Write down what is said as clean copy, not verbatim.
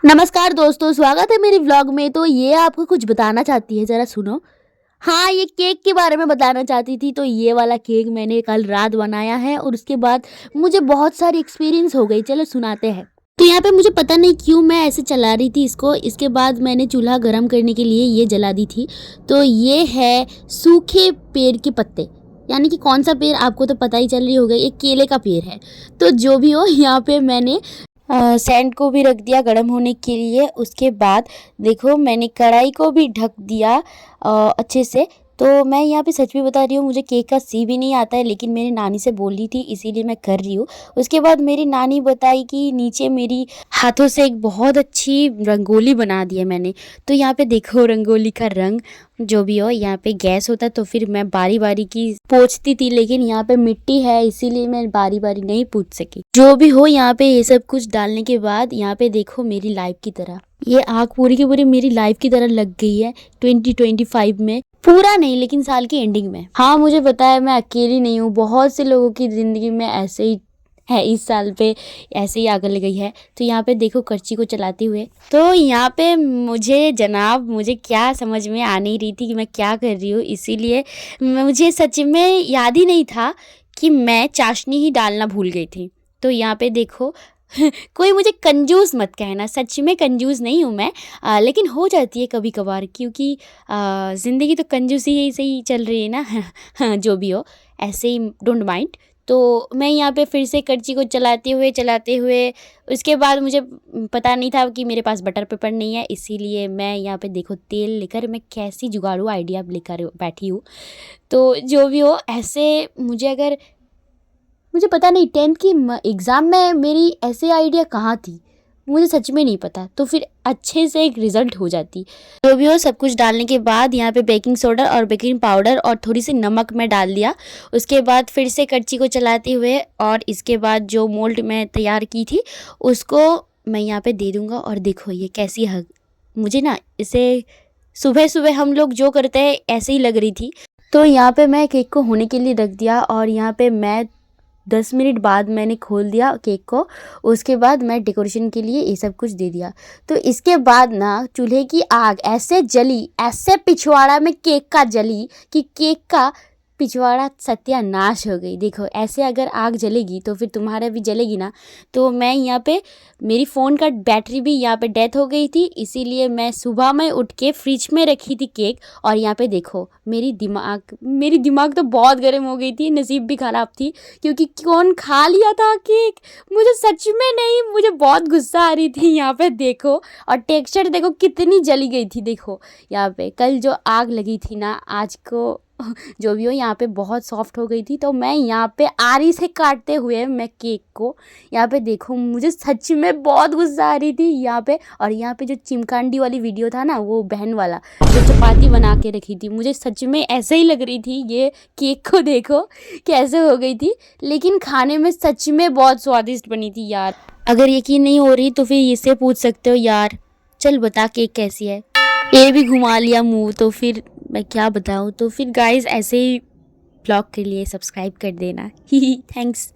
नमस्कार दोस्तों, स्वागत है मेरे व्लॉग में। तो ये आपको कुछ बताना चाहती है, ज़रा सुनो। हाँ, ये केक के बारे में बताना चाहती थी। तो ये वाला केक मैंने कल रात बनाया है और उसके बाद मुझे बहुत सारी एक्सपीरियंस हो गई। चलो सुनाते हैं। तो यहाँ पे मुझे पता नहीं क्यों मैं ऐसे चला रही थी इसको। इसके बाद मैंने चूल्हा गर्म करने के लिए ये जला दी थी। तो ये है सूखे पेड़ के पत्ते, यानी कि कौन सा पेड़ आपको तो पता ही चल रही होगा, ये केले का पेड़ है। तो जो भी हो, यहाँ पे मैंने सैंड को भी रख दिया गर्म होने के लिए। उसके बाद देखो मैंने कढ़ाई को भी ढक दिया अच्छे से। तो मैं यहाँ पे सच भी बता रही हूँ, मुझे केक का सी भी नहीं आता है, लेकिन मेरी नानी से बोल रही थी इसीलिए मैं कर रही हूँ। उसके बाद मेरी नानी बताई कि नीचे मेरी हाथों से एक बहुत अच्छी रंगोली बना दी है मैंने। तो यहाँ पे देखो रंगोली का रंग जो भी हो। यहाँ पे गैस होता तो फिर मैं बारी बारी की पोंछती थी, लेकिन यहाँ पे मिट्टी है इसीलिए मैं बारी बारी नहीं पूछ सकी। जो भी हो, यहाँ पे ये सब कुछ डालने के बाद यहाँ पे देखो मेरी लाइफ की तरह ये आग पूरी की पूरी मेरी लाइफ की तरह लग गई है 2025 में। पूरा नहीं, लेकिन साल की एंडिंग में। हाँ, मुझे पता है मैं अकेली नहीं हूँ, बहुत से लोगों की ज़िंदगी में ऐसे ही है, इस साल पे ऐसे ही आग लग गई है। तो यहाँ पे देखो करची को चलाते हुए। तो यहाँ पे मुझे क्या समझ में आ नहीं रही थी कि मैं क्या कर रही हूँ, इसीलिए मुझे सच में याद ही नहीं था कि मैं चाशनी ही डालना भूल गई थी। तो यहाँ पे देखो कोई मुझे कंजूस मत कहना, सच में कंजूस नहीं हूँ मैं, लेकिन हो जाती है कभी कभार, क्योंकि ज़िंदगी तो कंजूसी ही से ही चल रही है ना। हाँ, जो भी हो ऐसे ही, डोंट माइंड। तो मैं यहाँ पे फिर से करची को चलाते हुए उसके बाद मुझे पता नहीं था कि मेरे पास बटर पेपर नहीं है, इसीलिए मैं यहाँ पे देखो तेल लेकर मैं कैसी जुगाड़ू आइडिया लेकर बैठी हूँ। तो जो भी हो, ऐसे मुझे पता नहीं 10th की एग्ज़ाम में मेरी ऐसे आइडिया कहाँ थी, मुझे सच में नहीं पता। तो फिर अच्छे से एक रिज़ल्ट हो जाती। जो भी हो, सब कुछ डालने के बाद यहाँ पे बेकिंग सोडा और बेकिंग पाउडर और थोड़ी सी नमक मैं डाल दिया। उसके बाद फिर से करची को चलाते हुए और इसके बाद जो मोल्ड मैं तैयार की थी उसको मैं यहाँ पे दे दूँगा। और देखो ये कैसी मुझे ना इसे सुबह सुबह हम लोग जो करते हैं ऐसे ही लग रही थी। तो यहाँ पे मैं केक को होने के लिए रख दिया और यहाँ पे मैं 10 मिनट बाद मैंने खोल दिया केक को। उसके बाद मैं डेकोरेशन के लिए ये सब कुछ दे दिया। तो इसके बाद ना चूल्हे की आग ऐसे जली, ऐसे पिछवाड़ा में केक का जली कि केक का पिछवाड़ा सत्यानाश हो गई। देखो ऐसे अगर आग जलेगी तो फिर तुम्हारा भी जलेगी ना। तो मैं यहाँ पे मेरी फ़ोन का बैटरी भी यहाँ पे डेथ हो गई थी, इसीलिए मैं सुबह में उठ के फ्रिज में रखी थी केक। और यहाँ पे देखो मेरी दिमाग तो बहुत गर्म हो गई थी, नसीब भी ख़राब थी क्योंकि कौन खा लिया था केक, मुझे सच में नहीं, मुझे बहुत गुस्सा आ रही थी। यहाँ पे देखो और टेक्सचर देखो कितनी जली गई थी। देखो यहाँ पे कल जो आग लगी थी ना, आज को जो भी हो यहाँ पे बहुत सॉफ्ट हो गई थी। तो मैं यहाँ पे आरी से काटते हुए मैं केक को यहाँ पे देखो, मुझे सच में बहुत गुस्सा आ रही थी यहाँ पे। और यहाँ पे जो चिमकांडी वाली वीडियो था ना, वो बहन वाला जो चपाती बना के रखी थी, मुझे सच में ऐसे ही लग रही थी। ये केक को देखो कैसे हो गई थी, लेकिन खाने में सच में बहुत स्वादिष्ट बनी थी यार। अगर यकीन नहीं हो रही तो फिर इससे पूछ सकते हो, यार चल बता केक कैसी है। ये भी घुमा लिया मुंह, तो फिर मैं क्या बताऊँ। तो फिर गाइस ऐसे ही ब्लॉग के लिए सब्सक्राइब कर देना। ही थैंक्स।